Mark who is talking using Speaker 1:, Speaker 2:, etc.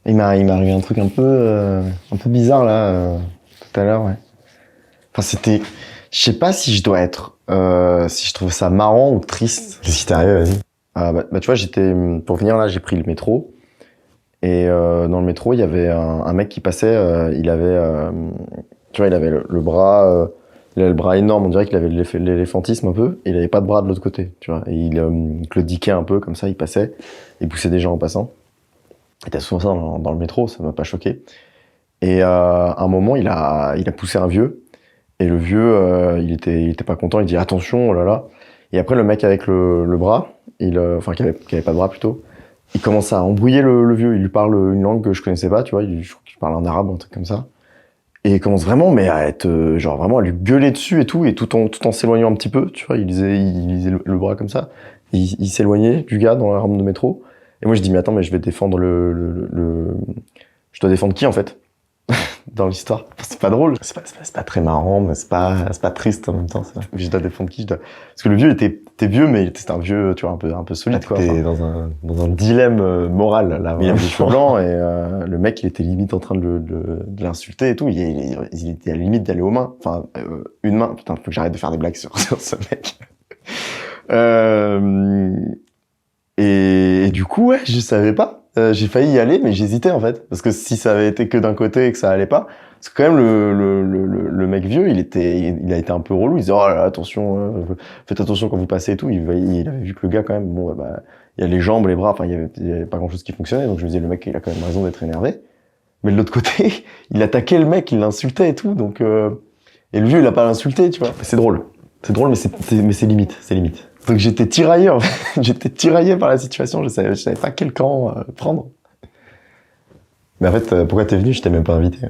Speaker 1: Il m'est arrivé un peu bizarre là, tout à l'heure, ouais. Enfin, je sais pas si je dois être, si je trouve ça marrant ou triste.
Speaker 2: Qu'est-ce qui t'est arrivé, vas-y?
Speaker 1: Tu vois, pour venir là, j'ai pris le métro. Et dans le métro, il y avait un mec qui passait, tu vois, il avait le bras, il avait le bras énorme, on dirait qu'il avait l'éléphantisme un peu, et il avait pas de bras de l'autre côté, tu vois. Et il claudiquait un peu comme ça, il passait, il poussait des gens en passant. Et t'as souvent ça dans le métro, ça m'a pas choqué. Et à un moment, il a poussé un vieux, et le vieux, il était pas content, il dit attention, oh là là. Et après, le mec avec le bras, enfin qui avait pas de bras plutôt, il commence à embrouiller le vieux, il lui parle une langue que je connaissais pas, tu vois, je crois qu'il parle en arabe, un truc comme ça. Et il commence vraiment, mais à être, genre vraiment à lui gueuler dessus et tout en s'éloignant un petit peu, tu vois, il lisait le bras comme ça. Il s'éloignait du gars dans la rampe de métro. Et moi je dis, mais attends, mais je vais défendre je dois défendre qui en fait? Dans l'histoire. C'est pas drôle.
Speaker 2: C'est pas très marrant, mais c'est pas triste en même temps, ça.
Speaker 1: Je dois défendre qui? Parce que le vieux était vieux, mais c'était un vieu, tu vois, un peu solide, quoi.
Speaker 2: T'es
Speaker 1: Enfin,
Speaker 2: dans un dilemme moral, là.
Speaker 1: il avait des cheveux blancs et le mec, il était limite en train de l'insulter et tout. Il était à la limite d'aller aux mains. Enfin, une main. Putain, faut que j'arrête de faire des blagues sur ce mec. Et du coup, ouais, je savais pas. J'ai failli y aller, mais j'hésitais en fait. Parce que si ça avait été que d'un côté et que ça allait pas, parce que quand même le mec vieux, il a été un peu relou. Il disait oh là là, attention, faites attention quand vous passez et tout. Il avait vu que le gars quand même, bon, bah, il y a les jambes, les bras, enfin il y avait pas grand chose qui fonctionnait. Donc je me disais le mec, il a quand même raison d'être énervé. Mais de l'autre côté, il attaquait le mec, il l'insultait et tout. Donc et le vieux, il a pas l'insulté, tu vois.
Speaker 2: C'est drôle, mais c'est limite, c'est limite.
Speaker 1: Donc j'étais tiraillé, en fait. J'étais tiraillé par la situation, je savais pas quel camp prendre.
Speaker 2: Mais en fait, pourquoi t'es venu? Je t'ai même pas invité.